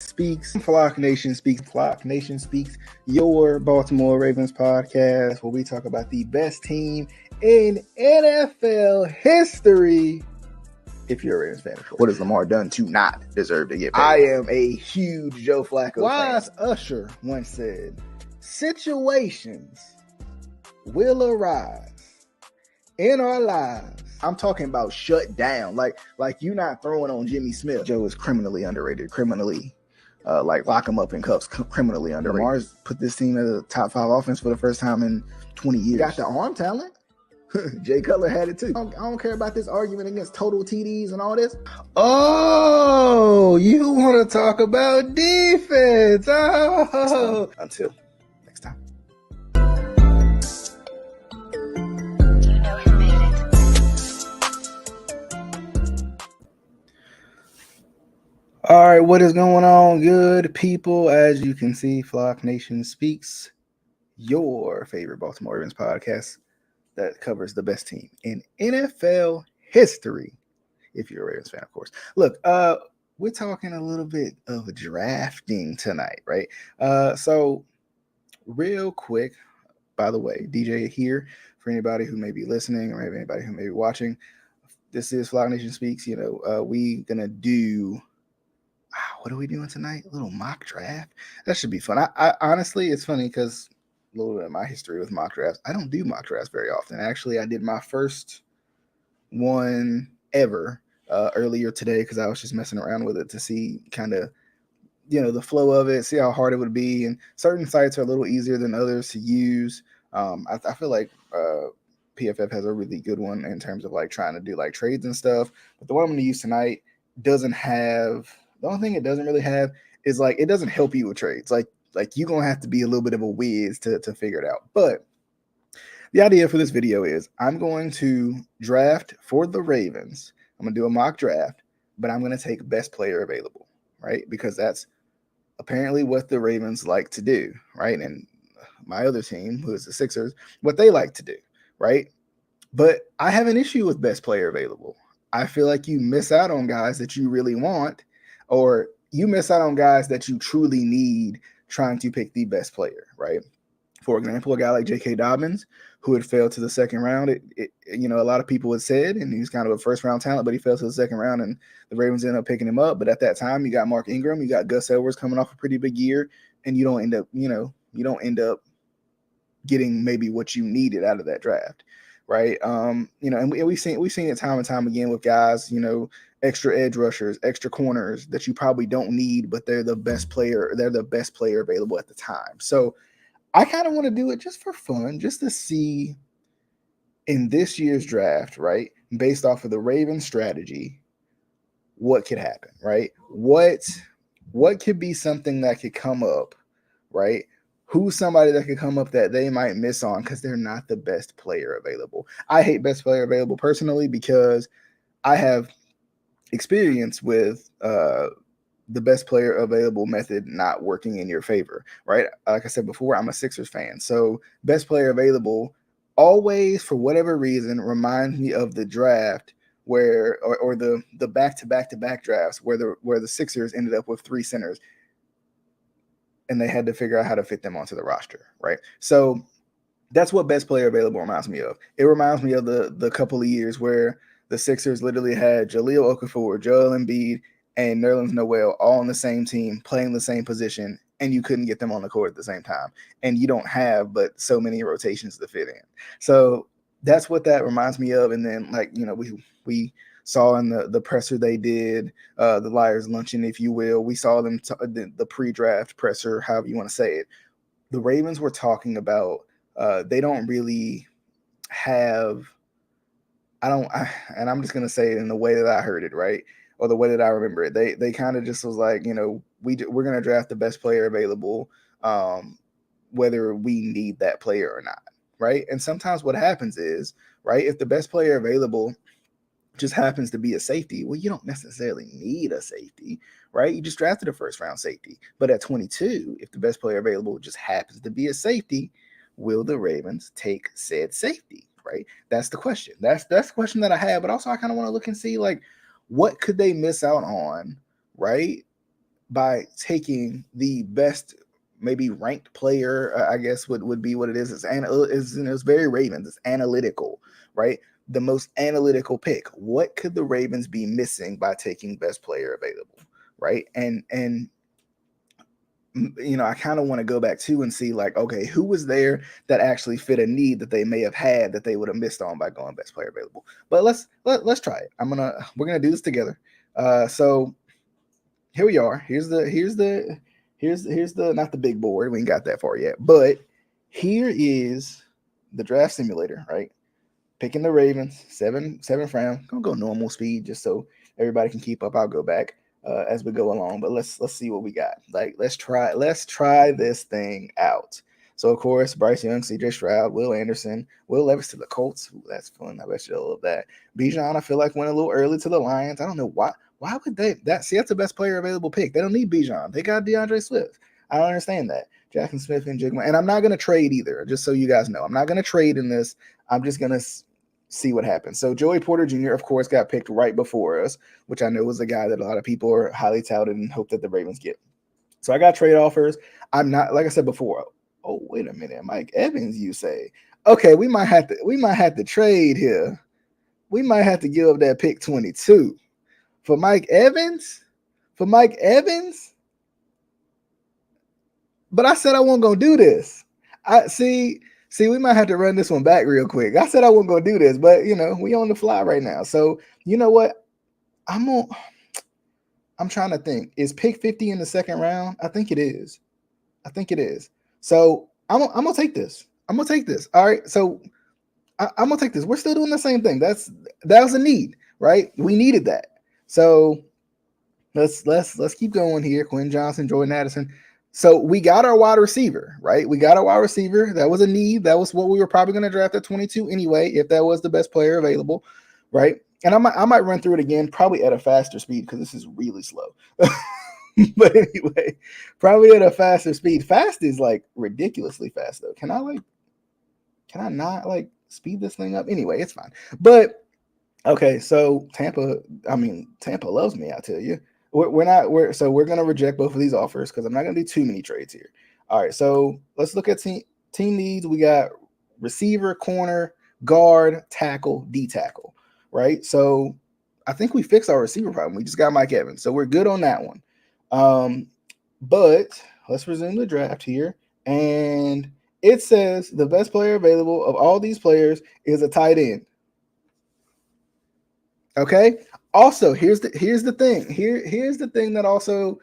Speaks, Flock Nation Speaks, Flock Nation Speaks, your Baltimore Ravens podcast, where we talk about the best team in NFL history. If you're a Ravens fan, what has Lamar done to not deserve to get paid? I am a huge Joe Flacco fan. Wise Usher once said, situations will arise in our lives. I'm talking about shut down. Like you not throwing on Jimmy Smith. Joe is criminally underrated, lock him up in cuffs, criminally underrated. Lamar's put this team as a top 5 offense for the first time in 20 years. Got the arm talent. Jay Cutler had it too. I don't care about this argument against total TDs and all this. Oh, you want to talk about defense? Oh, until next time. All right, what is going on, good people? As you can see, Flock Nation Speaks, your favorite Baltimore Ravens podcast that covers the best team in NFL history, if you're a Ravens fan, of course. Look, we're talking a little bit of drafting tonight, right? So real quick, by the way, DJ here, for anybody who may be listening or maybe anybody who may be watching, this is Flock Nation Speaks. We gonna do... what are we doing tonight? A little mock draft. That should be fun. I honestly, it's funny because a little bit of my history with mock drafts. I don't do mock drafts very often. Actually, I did my first one ever earlier today because I was just messing around with it to see kind of, the flow of it, see how hard it would be. And certain sites are a little easier than others to use. I feel like PFF has a really good one in terms of like trying to do like trades and stuff. But the one I'm going to use tonight doesn't have... The only thing it doesn't really have is like it doesn't help you with trades. Like you're gonna have to be a little bit of a whiz to figure it out. But the idea for this video is I'm going to draft for the Ravens. I'm gonna do a mock draft, but I'm gonna take best player available, right? Because that's apparently what the Ravens like to do, right? And my other team, who is the Sixers, what they like to do, right? But I have an issue with best player available. I feel like you miss out on guys that you really want, or you miss out on guys that you truly need trying to pick the best player, right? For example, a guy like J.K. Dobbins, who had failed to the second round. A lot of people had said, and he was kind of a first-round talent, but he fell to the second round, and the Ravens ended up picking him up. But at that time, you got Mark Ingram, you got Gus Edwards coming off a pretty big year, and you don't end up getting maybe what you needed out of that draft, right? And we've seen it time and time again with guys, extra edge rushers, extra corners that you probably don't need, but they're the best player. They're the best player available at the time. So I kind of want to do it just for fun, just to see in this year's draft, right, based off of the Ravens strategy, what could happen, right? What could be something that could come up, right? Who's somebody that could come up that they might miss on because they're not the best player available. I hate best player available personally because I have experience with the best player available method not working in your favor, right? Like I said before, I'm a Sixers fan. So best player available always, for whatever reason, reminds me of the draft where, or the back-to-back drafts where the Sixers ended up with 3 centers and they had to figure out how to fit them onto the roster, right? So that's what best player available reminds me of. It reminds me of the couple of years where the Sixers literally had Jahlil Okafor, Joel Embiid, and Nerlens Noel all on the same team, playing the same position, and you couldn't get them on the court at the same time. And you don't have but so many rotations to fit in. So that's what that reminds me of. And then, we saw in the presser they did, the Liars Luncheon, if you will. We saw them, the pre-draft presser, however you want to say it. The Ravens were talking about they don't really have... and I'm just gonna say it in the way that I heard it, right, or the way that I remember it. They kind of just was like, we're gonna draft the best player available, whether we need that player or not, right? And sometimes what happens is, right, if the best player available just happens to be a safety, well, you don't necessarily need a safety, right? You just drafted a first-round safety, but at 22, if the best player available just happens to be a safety, will the Ravens take said safety? Right? That's the question. That's the question that I have. But also, I kind of want to look and see, like, what could they miss out on, right? by taking the best, maybe ranked player, I guess would be what it is. It's very Ravens. It's analytical, right? The most analytical pick. What could the Ravens be missing by taking best player available, right? And I kind of want to go back to and see like, okay, who was there that actually fit a need that they may have had that they would have missed on by going best player available. But let's try it. We're gonna do this together. So here we are. Here's the not the big board. We ain't got that far yet, but here is the draft simulator, right? Picking the Ravens, seventh round. Gonna go normal speed just so everybody can keep up. I'll go back as we go along, but let's see what we got. Like let's try this thing out. So of course, Bryce Young, C.J. Stroud, Will Anderson, Will Levis to the Colts. Ooh, that's fun. I bet you'll love that. Bijan, I feel like went a little early to the Lions. I don't know why. Why would they? That's the best player available pick. They don't need Bijan. They got DeAndre Swift. I don't understand that. Jackson Smith and Jigma. And I'm not going to trade either, just so you guys know. I'm not going to trade in this. I'm just going to see what happens. So Joey Porter Jr., of course, got picked right before us, which I know was a guy that a lot of people are highly touted and hope that the Ravens get. So I got trade offers. I'm not, like I said before. Oh, wait a minute, Mike Evans, you say? Okay, we might have to trade here. We might have to give up that pick 22 for Mike Evans. For Mike Evans. But I said I wasn't gonna do this. I see. See, we might have to run this one back real quick. I said I wasn't gonna do this, but we on the fly right now. So you know what? I'm trying to think. Is pick 50 in the second round? I think it is. I think it is. So I'm gonna take this. I'm gonna take this. All right. So I'm gonna take this. We're still doing the same thing. That was a need, right? We needed that. So let's keep going here. Quinn Johnson, Jordan Addison. So we got our wide receiver, right? We got our wide receiver. That was a need. That was what we were probably going to draft at 22 anyway, if that was the best player available, right? And I might run through it again, probably at a faster speed because this is really slow. But anyway, probably at a faster speed. Fast is like ridiculously fast though. Can I not like speed this thing up? Anyway, it's fine. But okay, so Tampa loves me, I tell you. We're gonna reject both of these offers because I'm not gonna do too many trades here. All right, so let's look at team needs. We got receiver, corner, guard, tackle, D tackle, right? So I think we fixed our receiver problem. We just got Mike Evans, so we're good on that one. But let's resume the draft here, and it says the best player available of all these players is a tight end. Okay. Also, here's the thing. Here's the thing that also,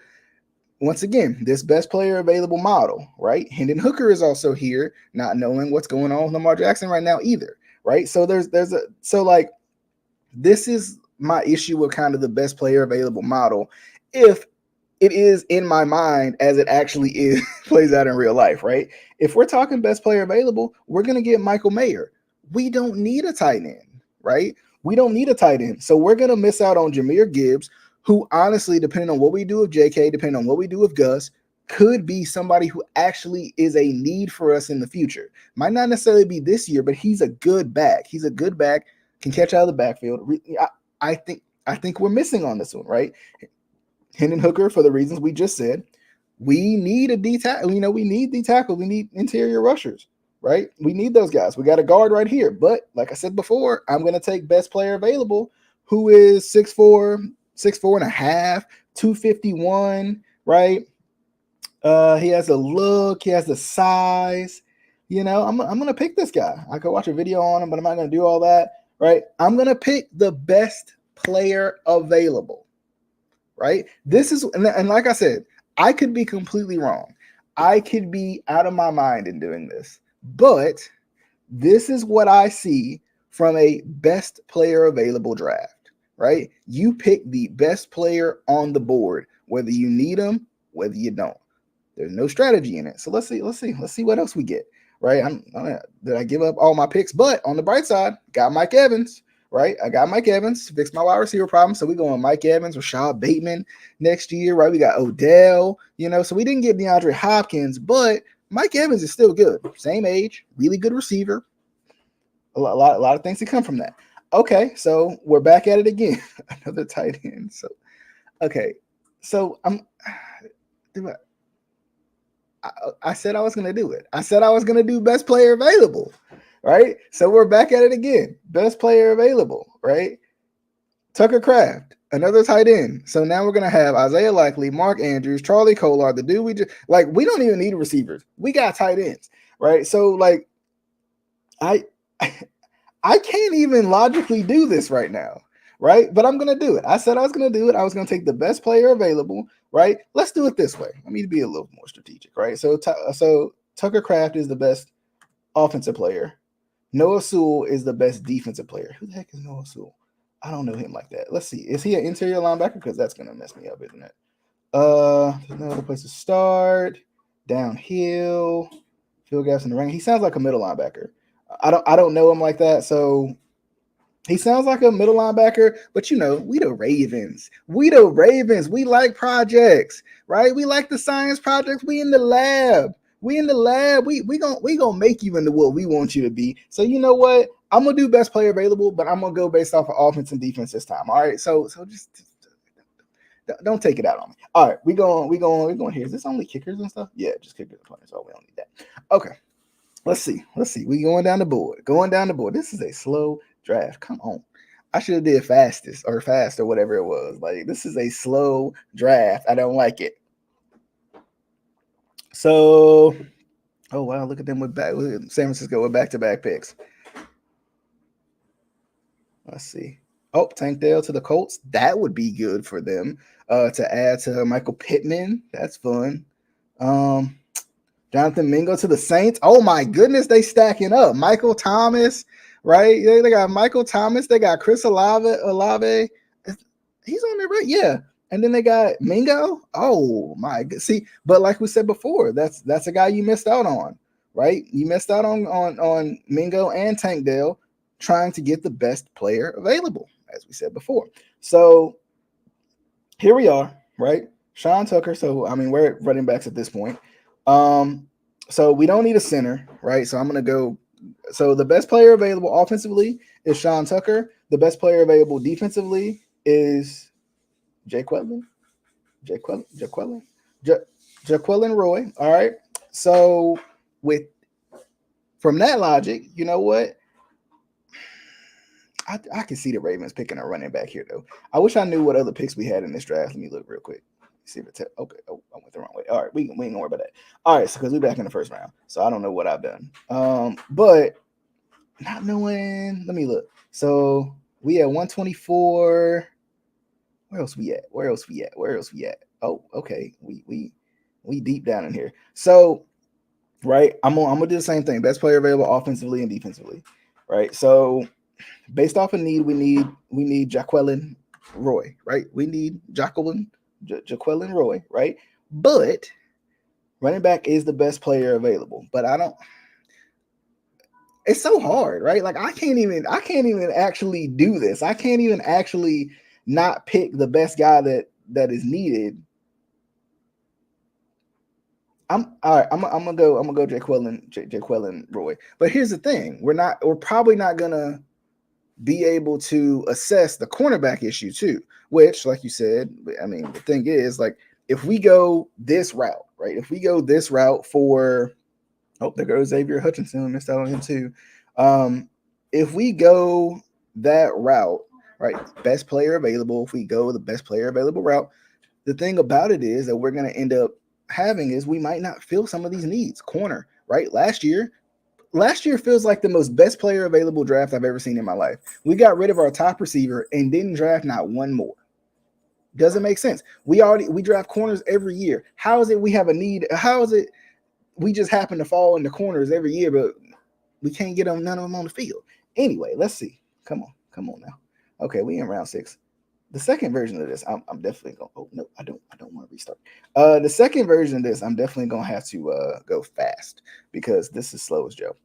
once again, this best player available model, right? Hendon Hooker is also here, not knowing what's going on with Lamar Jackson right now either, right? So this is my issue with kind of the best player available model, if it is in my mind as it actually is plays out in real life, right? If we're talking best player available, we're gonna get Michael Mayer. We don't need a tight end, right? We don't need a tight end. So we're going to miss out on Jahmyr Gibbs, who honestly, depending on what we do with JK, depending on what we do with Gus, could be somebody who actually is a need for us in the future. Might not necessarily be this year, but he's a good back. He's a good back, can catch out of the backfield. I think we're missing on this one, right? Hendon Hooker, for the reasons we just said. We need a D tackle. We need D tackle. We need interior rushers. Right? We need those guys. We got a guard right here. But like I said before, I'm going to take best player available, who is 6'4", 6'4" and a half, 251, right? He has a look. He has the size. I'm going to pick this guy. I could watch a video on him, but I'm not going to do all that, right? I'm going to pick the best player available, right? This is, and like I said, I could be completely wrong. I could be out of my mind in doing this. But this is what I see from a best player available draft, right? You pick the best player on the board, whether you need them, whether you don't. There's no strategy in it. So let's see what else we get, right? Did I give up all my picks? But on the bright side, got Mike Evans, right? I got Mike Evans, fixed my wide receiver problem. So we go on Mike Evans, Rashad Bateman next year, right? We got Odell, so we didn't get DeAndre Hopkins, but Mike Evans is still good. Same age, really good receiver. A lot of things to come from that. Okay, so we're back at it again. Another tight end. So, okay, so do I said I was going to do it. I said I was going to do best player available, right? So we're back at it again. Best player available, right? Tucker Kraft, another tight end. So now we're going to have Isaiah Likely, Mark Andrews, Charlie Kolar, the dude we just, like, we don't even need receivers. We got tight ends, right? So, like, I I can't even logically do this right now, right? But I'm gonna do it. I said I was gonna do it. I was gonna take the best player available, right? Let's do it this way. Let me be a little more strategic, right? So Tucker Kraft is the best offensive player. Noah Sewell is the best defensive player. Who the heck is Noah Sewell? I don't know him like that. Let's see. Is he an interior linebacker? Because that's gonna mess me up, isn't it? There's no other place to start. Downhill, field gaps in the ring. He sounds like a middle linebacker. I don't know him like that, so he sounds like a middle linebacker, but you know, we the Ravens. We the Ravens. We like projects, right? We like the science projects. We in the lab. We in the lab. We gonna make you into what we want you to be. So you know what? I'm gonna do best player available, but I'm gonna go based off of offense and defense this time. All right. So just don't take it out on me. All right, we going here. Is this only kickers and stuff? Yeah, just kickers and punters. Oh, we don't need that. Okay. Let's see. We going down the board. This is a slow draft. Come on. I should have did fastest or fast or whatever it was. Like, this is a slow draft. I don't like it. So, oh wow, look at them with San Francisco with back-to-back picks. Let's see. Oh, Tank Dell to the Colts. That would be good for them. To add to Michael Pittman. That's fun. Jonathan Mingo to the Saints. Oh my goodness, they stacking up. Michael Thomas, right? They got Michael Thomas. They got Chris Olave. He's on there, right? Yeah. And then they got Mingo. Oh my god. See, but like we said before, that's a guy you missed out on, right? You missed out on Mingo and Tank Dell trying to get the best player available, as we said before. So here we are, right? Sean Tucker. So I mean, we're at running backs at this point. So we don't need a center, right? So I'm gonna go. So the best player available offensively is Sean Tucker. The best player available defensively is Jaquelin Roy. All right. So with from that logic, you know what? I can see the Ravens picking a running back here, though. I wish I knew what other picks we had in this draft. Let me look real quick. See if it's okay. Oh, I went the wrong way. All right, we ain't gonna worry about that. All right, so because we're back in the first round, so I don't know what I've done. But not knowing. Let me look. So we at 124. Where else we at? Oh, okay. We deep down in here. So right, I'm gonna do the same thing. Best player available offensively and defensively. Right. So based off of need, we need Jaquelin Roy, right? We need Jaquelin Roy, right? But running back is the best player available. But I don't. It's so hard, right? Like I can't even actually do this. I can't even actually not pick the best guy that is needed. I'm all right. I'm gonna go Jaquelin Roy. But here's the thing: we're probably not gonna be able to assess the cornerback issue too, which, like you said, I mean, the thing is, like, if we go this route, right? If we go this route for, oh, there goes Xavier Hutchinson, missed out on him too. If we go that route, right, best player available, if we go the best player available route, the thing about it is that we're going to end up having is we might not fill some of these needs. Corner, right? Last year feels like the most best player available draft I've ever seen in my life. We got rid of our top receiver and didn't draft not one more. Doesn't make sense. We draft corners every year. How is it we have a need? How is it we just happen to fall in the corners every year, but we can't get none of them on the field? Anyway, let's see. Come on now. Okay, we in round 6. The second version of this, I'm definitely going. Oh no, I don't want to restart. The second version of this, I'm definitely gonna have to go fast because this is slow as Joe.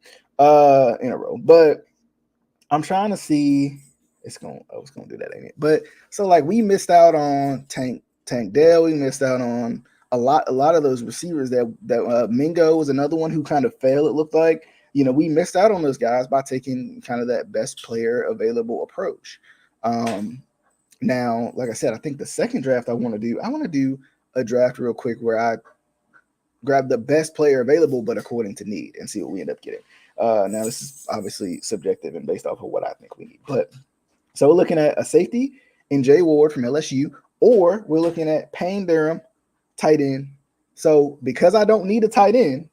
In a row, but I'm trying to see. It's gonna do that, ain't it? But so like we missed out on Tank Dell. We missed out on a lot of those receivers that Mingo was another one who kind of failed. It looked like, you know, we missed out on those guys by taking kind of that best player available approach. Now, like I said, I think the second draft I want to do a draft real quick where I grab the best player available, but according to need, and see what we end up getting. Now, this is obviously subjective and based off of what I think we need. But so we're looking at a safety in Jay Ward from LSU, or we're looking at Payne Durham, tight end. So because I don't need a tight end,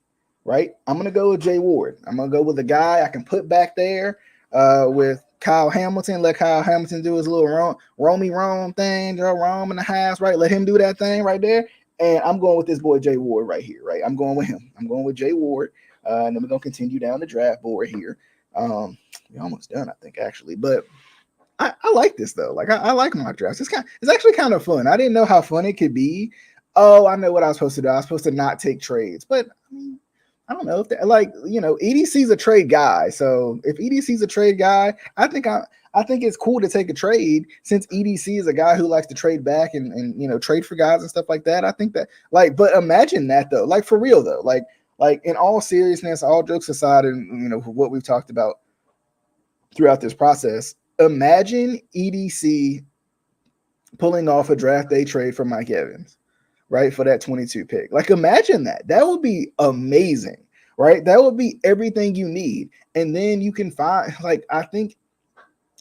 right, I'm going to go with Jay Ward. I'm going to go with a guy I can put back there with Kyle Hamilton. Let Kyle Hamilton do his little roamy roam thing, roam in the house, right? Let him do that thing right there. And I'm going with this boy Jay Ward right here, right? I'm going with him. I'm going with Jay Ward. And then we're going to continue down the draft board here. We're almost done, I think, actually. But I like this though. Like I like mock drafts. It's actually kind of fun. I didn't know how fun it could be. Oh, I know what I was supposed to do. I was supposed to not take trades, but I mean, I don't know if like EDC's a trade guy. So if EDC's a trade guy, I think it's cool to take a trade since EDC is a guy who likes to trade back and trade for guys and stuff like that. I think that but imagine that though, like for real though, like in all seriousness, all jokes aside, and what we've talked about throughout this process. Imagine EDC pulling off a draft day trade for Mike Evans, right? For that 22 pick. Like, imagine that. That would be amazing, right? That would be everything you need. And then you can find,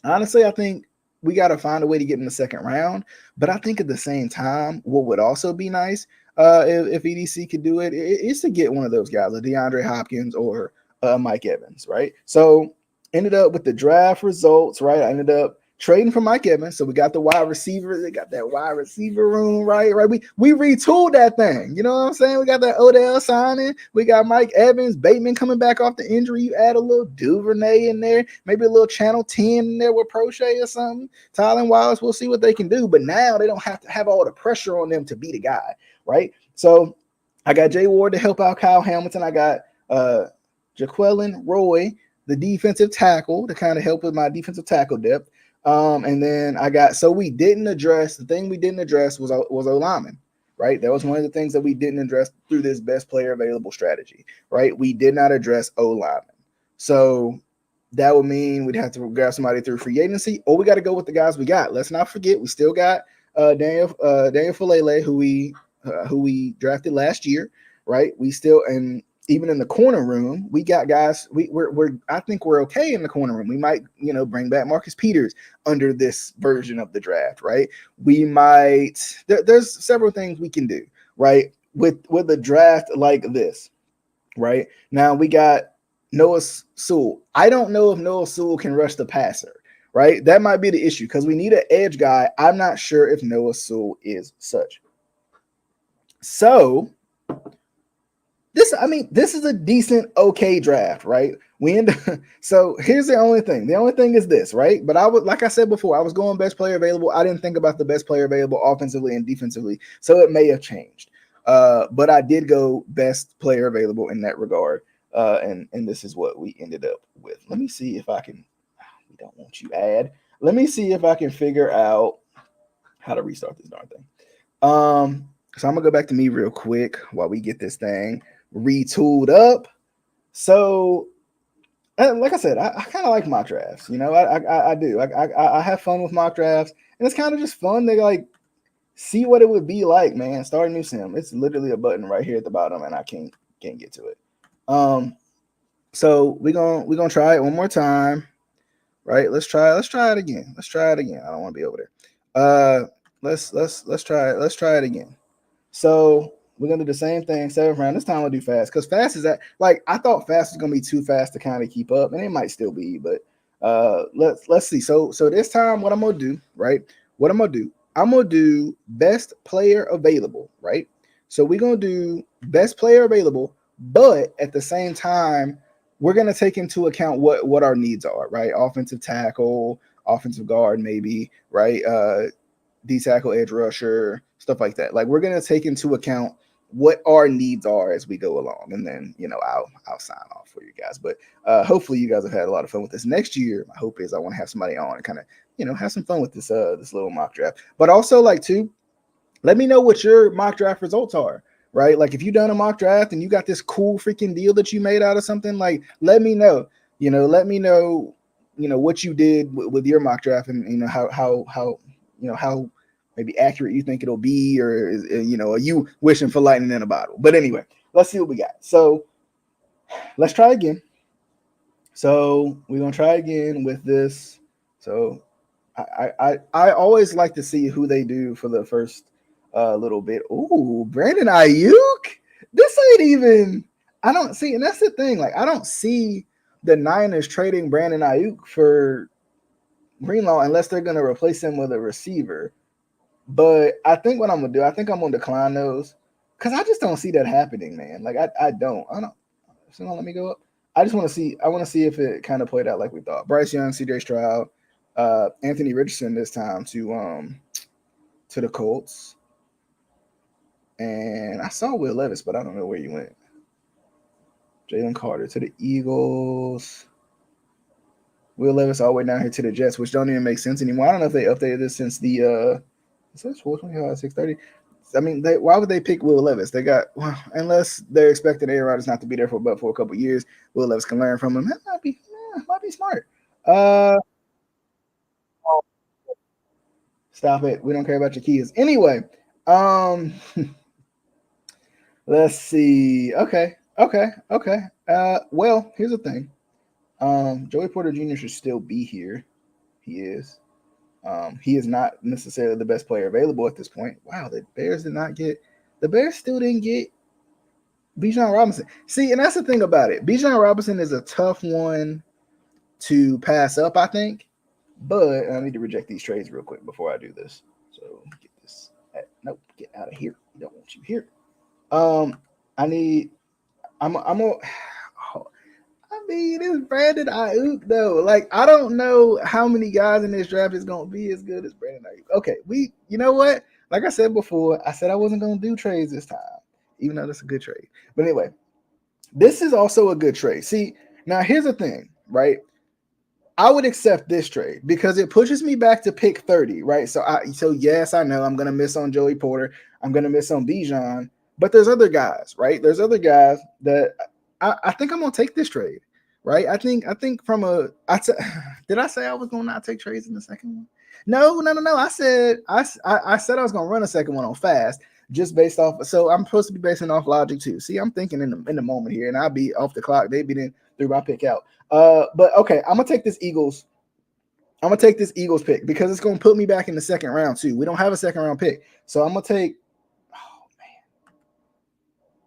honestly, I think we got to find a way to get in the second round. But I think at the same time, what would also be nice if EDC could do it is to get one of those guys, a DeAndre Hopkins or Mike Evans, right? So, ended up with the draft results, right? I ended up trading for Mike Evans. So we got the wide receiver. They got that wide receiver room, right? We retooled that thing. You know what I'm saying? We got that Odell signing. We got Mike Evans, Bateman coming back off the injury. You add a little Duvernay in there, maybe a little Channel 10 in there with Prochet or something. Tylen Wallace, we'll see what they can do. But now they don't have to have all the pressure on them to be the guy, right? So I got Jay Ward to help out Kyle Hamilton. I got Jaquelin Roy, the defensive tackle, to kind of help with my defensive tackle depth. And then we didn't address, the thing we didn't address was O-lineman, right? That was one of the things that we didn't address through this best player available strategy, right? We did not address O-lineman. So that would mean we'd have to grab somebody through free agency, or we got to go with the guys we got. Let's not forget, we still got Daniel Falele, who we drafted last year, right? We still, and even in the corner room, we got guys. I think we're okay in the corner room. We might, bring back Marcus Peters under this version of the draft, right? We might. There's several things we can do, right? With a draft like this, right? Now we got Noah Sewell. I don't know if Noah Sewell can rush the passer, right? That might be the issue because we need an edge guy. I'm not sure if Noah Sewell is such. So this is a decent, okay draft, right? So here's the only thing. The only thing is this, right? But like I said before, I was going best player available. I didn't think about the best player available offensively and defensively, so it may have changed. But I did go best player available in that regard, and this is what we ended up with. Let me see if I can. We don't want you add. Let me see if I can figure out how to restart this darn thing. So I'm gonna go back to me real quick while we get this thing retooled up. So, like I said, I kind of like mock drafts. I do. I have fun with mock drafts, and it's kind of just fun to like see what it would be like, man. Start a new sim. It's literally a button right here at the bottom, and I can't get to it. So we're gonna try it one more time, right? Let's try it again. I don't want to be over there. Let's try it. Let's try it again. So we're gonna do the same thing, 7th round. This time we'll do fast because fast is I thought fast was gonna be too fast to kind of keep up, and it might still be, but let's see. So this time, what I'm gonna do, right? I'm gonna do best player available, right? So we're gonna do best player available, but at the same time, we're gonna take into account what our needs are, right? Offensive tackle, offensive guard, maybe, right? D tackle, edge rusher, stuff like that. Like we're gonna take into account what our needs are as we go along, and then I'll sign off for you guys. But hopefully you guys have had a lot of fun with this. Next year, my hope is I want to have somebody on and kind of have some fun with this little mock draft. But also let me know what your mock draft results are. Right, like if you done a mock draft and you got this cool freaking deal that you made out of something, like let me know. Let me know. What you did with your mock draft, and how maybe accurate you think it'll be, or are you wishing for lightning in a bottle? But anyway, let's see what we got. So let's try again. So we're gonna try again with this. So I always like to see who they do for the first little bit. Ooh, Brandon Ayuk. This ain't even. I don't see, and that's the thing. Like I don't see the Niners trading Brandon Ayuk for Greenlaw unless they're gonna replace him with a receiver. But I think what I'm gonna do, I think I'm gonna decline those because I just don't see that happening, man. Like I don't. So let me go up. I just want to see. I want to see if it kind of played out like we thought. Bryce Young, C.J. Stroud, Anthony Richardson this time to the Colts, and I saw Will Levis, but I don't know where he went. Jalen Carter to the Eagles. Will Levis all the way down here to the Jets, which don't even make sense anymore. I don't know if they updated this since the it says 420 630. I mean, why would they pick Will Levis? They got unless they're expecting Aaron Rodgers not to be there for a couple of years. Will Levis can learn from him. That might be smart. Uh, Stop it. We don't care about your kids. Anyway, um, let's see. Okay. Well, here's the thing. Joey Porter Jr. should still be here. He is. He is not necessarily the best player available at this point. Wow, the Bears did not get. The Bears still didn't get Bijan Robinson. See, and that's the thing about it. Bijan Robinson is a tough one to pass up, I think. But I need to reject these trades real quick before I do this. So get this. Nope, get out of here. We don't want you here. I need. I'm a. I mean, it's Brandon Ayuk though. Like, I don't know how many guys in this draft is gonna be as good as Brandon Ayuk. Okay, you know what? Like I said before, I said I wasn't gonna do trades this time, even though that's a good trade. But anyway, this is also a good trade. See, now here's the thing, right? I would accept this trade because it pushes me back to pick 30, right? So yes, I know I'm gonna miss on Joey Porter, I'm gonna miss on Bijan, but there's other guys, right? There's other guys that I think I'm gonna take this trade, right? I think from a did I say I was gonna not take trades in the second one? No. I said I was gonna run a second one on fast just based off. So I'm supposed to be basing off logic too. See, I'm thinking in the moment here, and I'll be off the clock. They be then threw my pick out. But okay, I'm gonna take this Eagles. I'm gonna take this Eagles pick because it's gonna put me back in the second round too. We don't have a second round pick, so I'm gonna take. Oh man,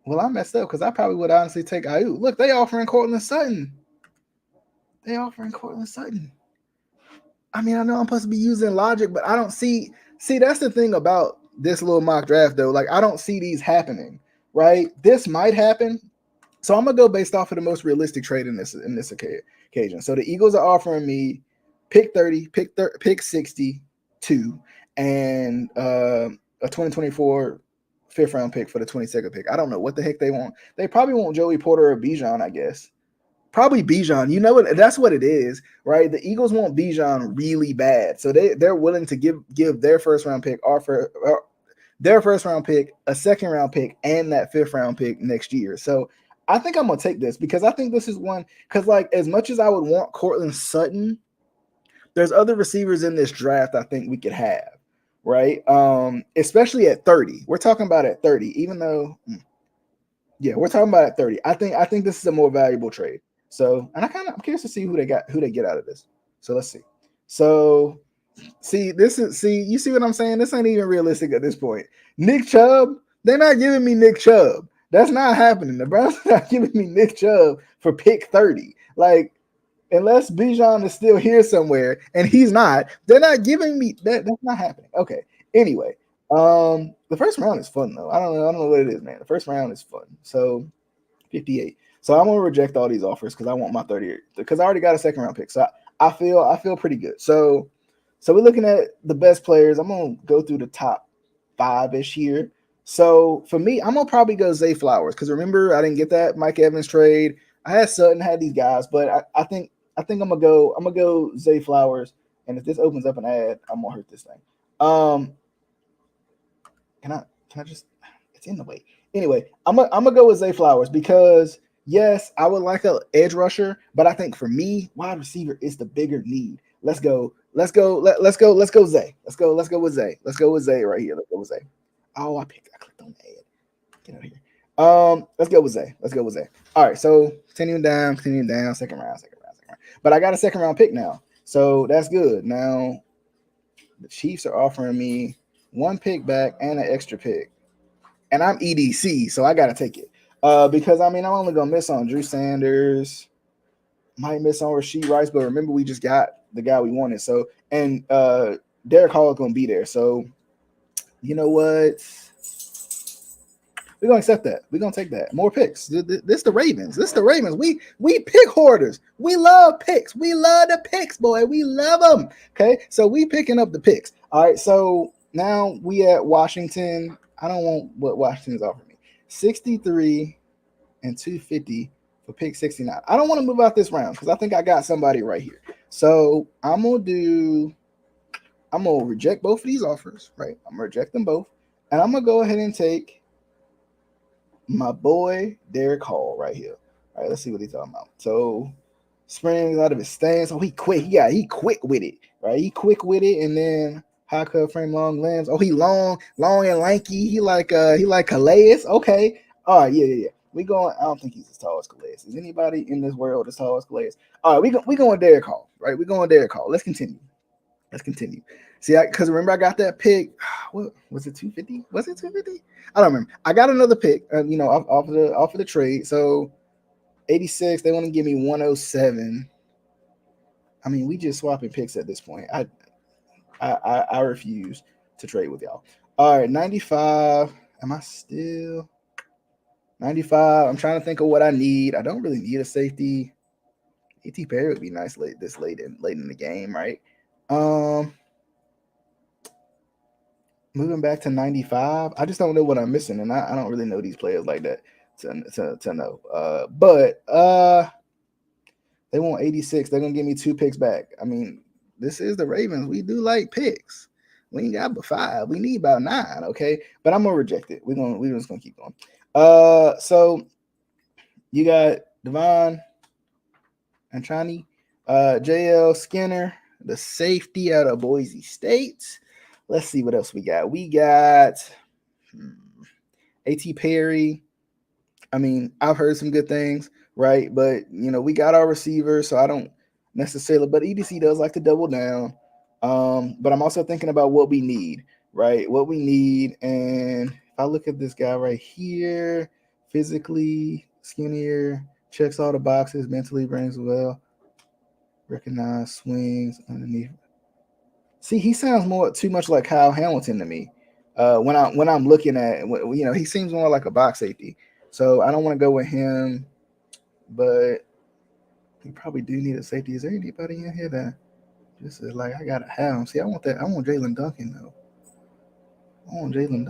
well I messed up because I probably would honestly take Ayuk. Look, they offering Cortland Sutton. They offering Cortland Sutton. I mean, I know I'm supposed to be using logic, but I don't see. See, that's the thing about this little mock draft though. Like I don't see these happening. Right? This might happen. So I'm gonna go based off of the most realistic trade in this occasion. So the Eagles are offering me pick 30, pick 62, and a 2024 fifth round pick for the 22nd pick. I don't know what the heck they want. They probably want Joey Porter or Bijan, I guess. Probably Bijan. You know what? That's what it is, right? The Eagles want Bijan really bad, so they're willing to give their first round pick, their first round pick, a second round pick, and that fifth round pick next year. So I think I'm gonna take this because I think this is one. Because like as much as I would want Cortland Sutton, there's other receivers in this draft I think we could have, right? Especially at 30. We're talking about at 30, even though, yeah, we're talking about at 30. I think this is a more valuable trade. So, and I'm curious to see who they get out of this. So let's see. So you see what I'm saying? This ain't even realistic at this point. Nick Chubb, they're not giving me Nick Chubb. That's not happening. The Browns are not giving me Nick Chubb for pick 30. Like, unless Bijan is still here somewhere, and he's not, they're not giving me that. That's not happening. Okay. Anyway, the first round is fun though. I don't know what it is, man. The first round is fun. So 58. So I'm gonna reject all these offers because I want my 30 because I already got a second round pick. So I feel pretty good. So we're looking at the best players. I'm gonna go through the top 5-ish here. So for me, I'm gonna probably go Zay Flowers because remember I didn't get that Mike Evans trade. I had Sutton, had these guys, but I think I'm gonna go Zay Flowers. And if this opens up an ad, I'm gonna hurt this thing. Can I just? It's in the way. Anyway, I'm gonna go with Zay Flowers because yes, I would like an edge rusher, but I think for me, wide receiver is the bigger need. Let's go. Let's go. Let's go. Let's go, Zay. Let's go with Zay. Let's go with Zay right here. Let's go with Zay. Oh, I clicked on ad. Get out of here. Let's go with Zay. Let's go with Zay. All right, so continuing down, second round, second round, second round. But I got a second round pick now, so that's good. Now the Chiefs are offering me one pick back and an extra pick, and I'm EDC, so I gotta take it. Because I mean I'm only gonna miss on Drew Sanders, might miss on Rasheed Rice, but remember we just got the guy we wanted. So and Derek Hall is gonna be there. So you know what? We're gonna accept that. We're gonna take that. More picks. This the Ravens. This the Ravens. We pick hoarders. We love picks. We love the picks, boy. We love them. Okay, so we picking up the picks. All right. So now we at Washington. I don't want what Washington's offering me. 63 and 250 for pick 69. I don't want to move out this round because I think I got somebody right here. So I'm gonna reject both of these offers. Right. I'm gonna reject them both, and I'm gonna go ahead and take my boy Derek Hall right here. All right, let's see what he's talking about. So springs out of his stance. Oh, he quick. He quick with it. Right, he quick with it, and then high cut frame, long limbs. Oh, he long and lanky. He like Calais. Okay. All right, yeah. We going. I don't think he's as tall as Calais. Is anybody in this world as tall as Calais? All right, we going Derek Hall. Right, we going Derek Hall. Let's continue. See, because remember I got that pick. What was it? 250? Was it 250? I don't remember. I got another pick. Off of the trade. So 86. They want to give me 107. I mean, we just swapping picks at this point. I refuse to trade with y'all. All right, 95. Am I still 95? I'm trying to think of what I need. I don't really need a safety. A.T. Perry would be nice late in the game, right? Moving back to 95, I just don't know what I'm missing, and I don't really know these players like that to know. But they want 86. They're gonna give me 2 picks back. I mean, this is the Ravens. We do like picks. We ain't got but 5. We need about 9. Okay, but I'm gonna reject it. We're just gonna keep going. So you got Devon Anchani, JL Skinner, the safety out of Boise State. Let's see what else we got. We got A.T. Perry. I mean, I've heard some good things, right? But, we got our receivers, so I don't necessarily, but EDC does like to double down. But I'm also thinking about what we need, right? What we need. And if I look at this guy right here, physically skinnier, checks all the boxes, mentally brings well, recognize swings underneath. See, he sounds too much like Kyle Hamilton to me. When I'm looking at, he seems more like a box safety. So I don't want to go with him, but you probably do need a safety. Is there anybody in here that just is like I gotta have him? See, I want that. I want Jalen Duncan though. I want Jalen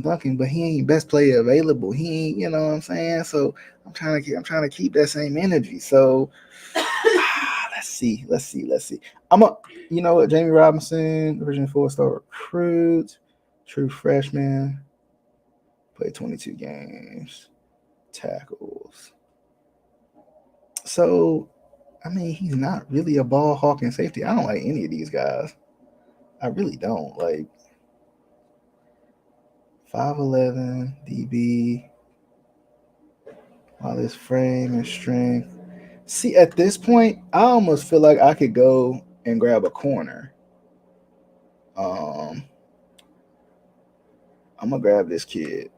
Duncan, but he ain't best player available. He ain't, you know what I'm saying? So I'm trying to keep that same energy. So let's see. You know what? Jamie Robinson, original 4-star recruit, true freshman, played 22 games, tackles. So, I mean, he's not really a ball hawking safety. I don't like any of these guys. I really don't. Like 5'11", DB, all his frame and strength. See, at this point, I almost feel like I could go and grab a corner. I'm gonna grab this kid.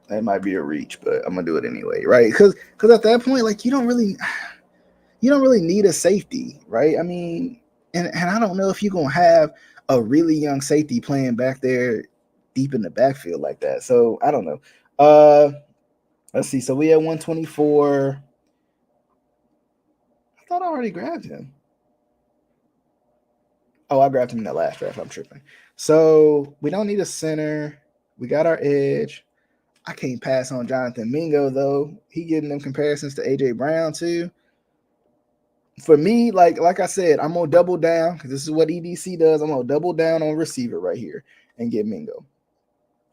That might be a reach, but I'm gonna do it anyway, right? Because at that point, like you don't really need a safety, right? I mean, and I don't know if you're gonna have a really young safety playing back there deep in the backfield like that. So I don't know. Let's see. So we had 124. I thought I already grabbed him. Oh, I grabbed him in the last draft. I'm tripping. So we don't need a center. We got our edge. I can't pass on Jonathan Mingo though. He getting them comparisons to AJ Brown too. For me, like I said, I'm gonna double down because this is what EDC does. I'm gonna double down on receiver right here and get Mingo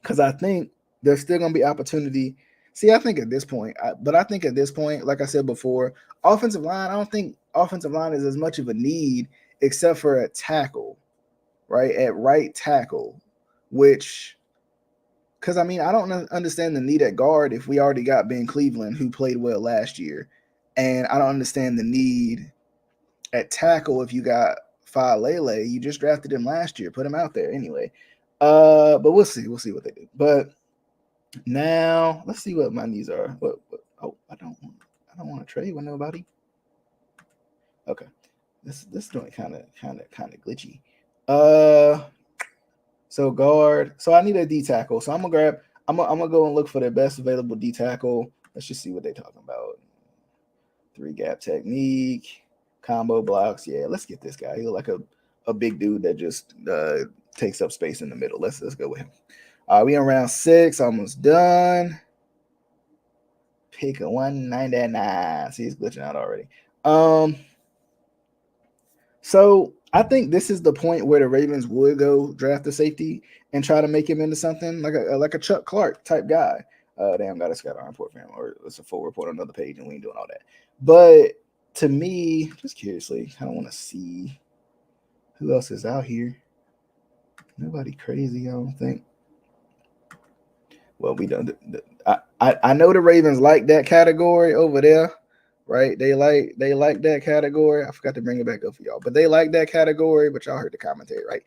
because I think there's still gonna be opportunity. See, I think at this point, like I said before, offensive line. I don't think offensive line is as much of a need, except for a tackle, right? At right tackle, which, because I mean, I don't understand the need at guard if we already got Ben Cleveland, who played well last year. And I don't understand the need at tackle if you got Fa Lele. You just drafted him last year. Put him out there anyway. But we'll see. We'll see what they do. But now let's see what my needs are. What oh, I don't want to trade with nobody. Okay. This joint kind of glitchy. Uh so guard. So I need a D tackle. So I'm gonna go and look for the best available D tackle. Let's just see what they're talking about. Three gap technique, combo blocks. Yeah, let's get this guy. He look like a big dude that just takes up space in the middle. Let's go with him. We in round 6, almost done. Pick a 199. See, he's glitching out already. So I think this is the point where the Ravens would go draft a safety and try to make him into something like a Chuck Clark type guy. Damn, got a scatter report for him, or it's a full report on another page, and we ain't doing all that. But to me, just curiously, I don't want to see who else is out here. Nobody crazy, I don't think. Well, we don't. I know the Ravens like that category over there, right? They like that category. I forgot to bring it back up for y'all, but they like that category. But y'all heard the commentary, right?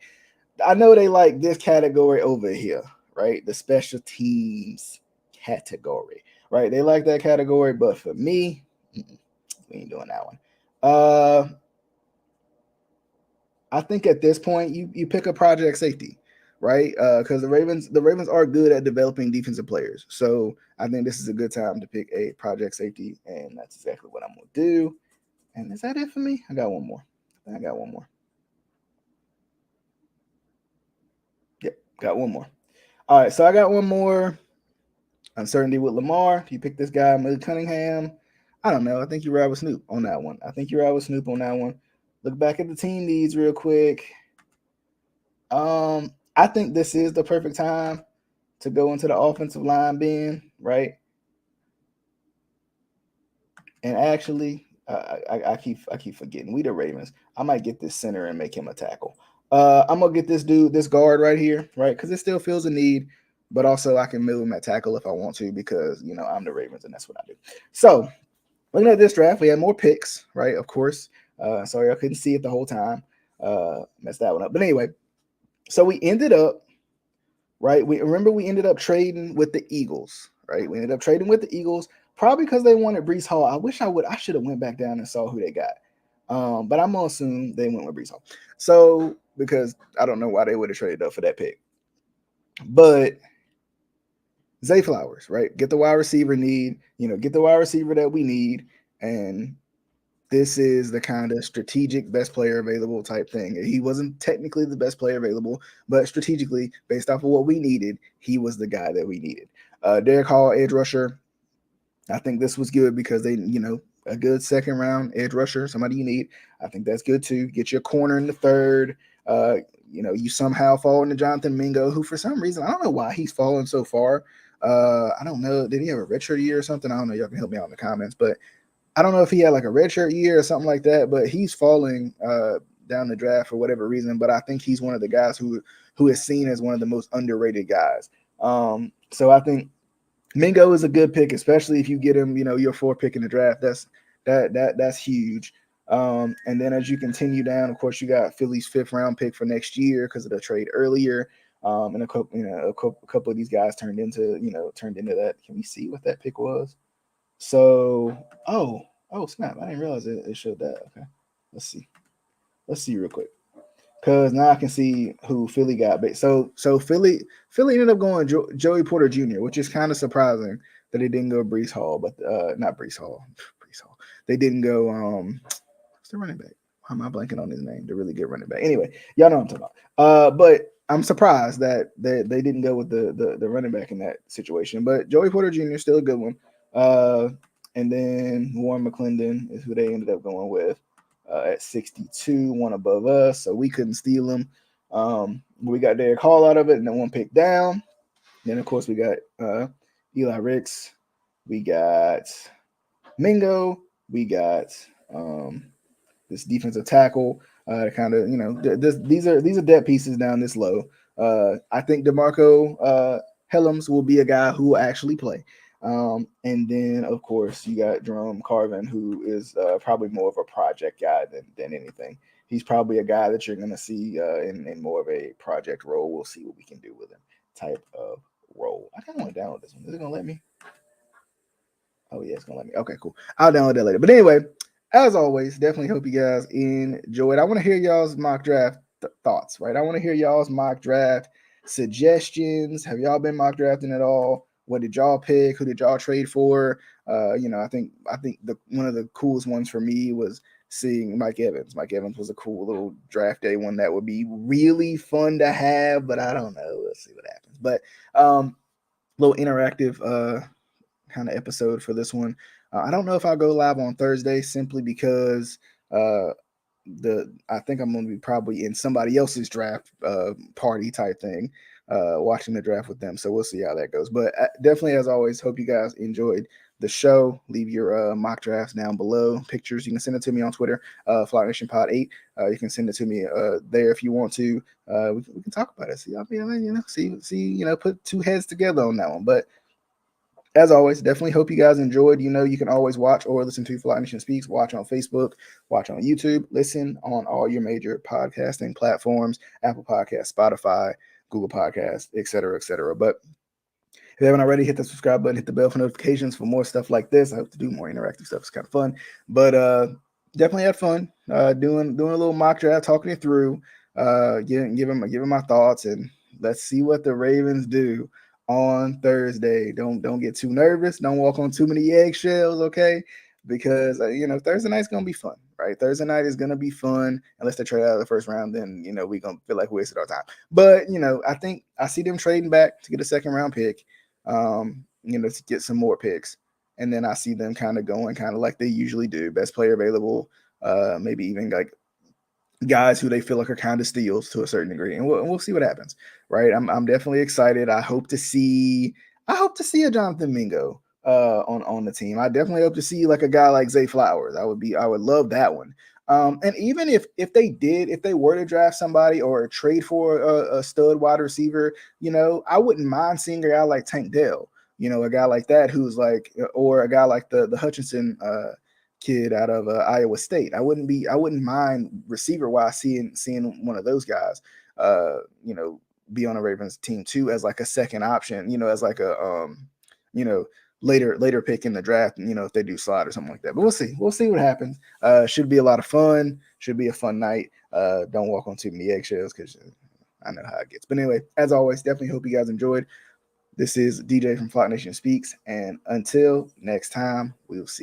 I know they like this category over here, right? The special teams category, right? They like that category, but for me, we ain't doing that one. I think at this point you pick a project safety, right? Because the Ravens are good at developing defensive players. So I think this is a good time to pick a project safety, and that's exactly what I'm gonna do. And is that it for me? I got one more. I got one more. Yep, got one more. All right, so I got one more. Uncertainty with Lamar. If you pick this guy, Malik Cunningham, I don't know. I think you ride with Snoop on that one. I think you ride with Snoop on that one. Look back at the team needs real quick. I think this is the perfect time to go into the offensive line bin, right? And actually, I keep forgetting. We the Ravens. I might get this center and make him a tackle. I'm gonna get this dude, this guard right here, right? Because it still feels a need, but also I can move him at tackle if I want to, because I'm the Ravens and that's what I do. So looking at this draft, we had more picks, right? Of course. Sorry, I couldn't see it the whole time. Messed that one up. But anyway, so we ended up, right? We ended up trading with the Eagles, right? We ended up trading with the Eagles, probably because they wanted Brees Hall. I should have went back down and saw who they got. But I'm gonna assume they went with Brees Hall. So because I don't know why they would have traded up for that pick. But Zay Flowers, right? Get the wide receiver get the wide receiver that we need. And this is the kind of strategic best player available type thing. He wasn't technically the best player available, but strategically, based off of what we needed, he was the guy that we needed. Derek Hall, edge rusher. I think this was good because they, a good second round edge rusher, somebody you need. I think that's good too. Get your corner in the third. You somehow fall into Jonathan Mingo, who for some reason, I don't know why he's fallen so far. I don't know. Did he have a redshirt year or something? I don't know. Y'all can help me out in the comments, but I don't know if he had like a redshirt year or something like that, but he's falling down the draft for whatever reason. But I think he's one of the guys who is seen as one of the most underrated guys. So I think Mingo is a good pick, especially if you get him, your 4th pick in the draft. That's huge. And then as you continue down, of course, you got Philly's 5th round pick for next year because of the trade earlier. And a couple of these guys turned into that. Can we see what that pick was? So, oh snap! I didn't realize it showed that. Okay, let's see real quick, because now I can see who Philly got. So Philly ended up going Joey Porter Jr., which is kind of surprising that they didn't go Brees Hall, but not Brees Hall. Brees Hall. They didn't go. What's the running back? Why am I blanking on his name? The really good running back. Anyway, y'all know what I'm talking about. But I'm surprised that they didn't go with the running back in that situation. But Joey Porter Jr. is still a good one. And then Warren McClendon is who they ended up going with at 62, one above us. So we couldn't steal him. We got Derek Hall out of it, and then one pick down. Then, of course, we got Eli Ricks. We got Mingo. We got this defensive tackle. Kind of, these are depth pieces down this low. I think DeMarco Helms will be a guy who will actually play. And then, of course, you got Jerome Carvin, who is probably more of a project guy than anything. He's probably a guy that you're going to see in more of a project role. We'll see what we can do with him type of role. I kind of want to download this one. Is it going to let me? Oh, yeah, it's going to let me. Okay, cool. I'll download that later. But anyway, as always, definitely hope you guys enjoy it. I want to hear y'all's mock draft thoughts, right? I want to hear y'all's mock draft suggestions. Have y'all been mock drafting at all? What did y'all pick? Who did y'all trade for? I think the one of the coolest ones for me was seeing Mike Evans. Mike Evans was a cool little draft day one that would be really fun to have, but I don't know. Let's see what happens. But little interactive kind of episode for this one. I don't know if I'll go live on Thursday simply because uh, I think I'm going to be probably in somebody else's draft party type thing, watching the draft with them. So we'll see how that goes. But definitely, as always, hope you guys enjoyed the show. Leave your mock drafts down below. Pictures, you can send it to me on Twitter, Flock Nation Pod 8. You can send it to me there if you want to. We can talk about it. See, put two heads together on that one. But as always, definitely hope you guys enjoyed. You can always watch or listen to Flock Nation Speaks. Watch on Facebook, watch on YouTube, listen on all your major podcasting platforms, Apple Podcasts, Spotify, Google Podcasts, etc., etc. But if you haven't already, hit the subscribe button, hit the bell for notifications for more stuff like this. I hope to do more interactive stuff. It's kind of fun. But definitely had fun doing a little mock draft, talking it through, giving my thoughts, and let's see what the Ravens do on Thursday. Don't get too nervous. Don't walk on too many eggshells, okay? Because Thursday night's gonna be fun, right? Thursday night is gonna be fun. Unless they trade out of the first round, then we're gonna feel like we wasted our time. But I think I see them trading back to get a second round pick, to get some more picks. And then I see them kind of going kind of like they usually do, best player available, maybe even like guys who they feel like are kind of steals to a certain degree, and we'll see what happens. Right, I'm definitely excited. I hope to see a Jonathan Mingo on the team. I definitely hope to see like a guy like Zay Flowers. I would love that one. And even if they were to draft somebody or trade for a stud wide receiver, I wouldn't mind seeing a guy like Tank Dell. A guy like that who's like, or a guy like the Hutchinson kid out of Iowa State. I wouldn't mind receiver wise seeing one of those guys, be on a Ravens team too as like a second option, as like a you know, later pick in the draft, if they do slide or something like that. But we'll see what happens. Should be a lot of fun. Should be a fun night. Don't walk on too many eggshells because I know how it gets. But anyway, as always, definitely hope you guys enjoyed. This is DJ from Flock Nation Speaks, and until next time, we'll see.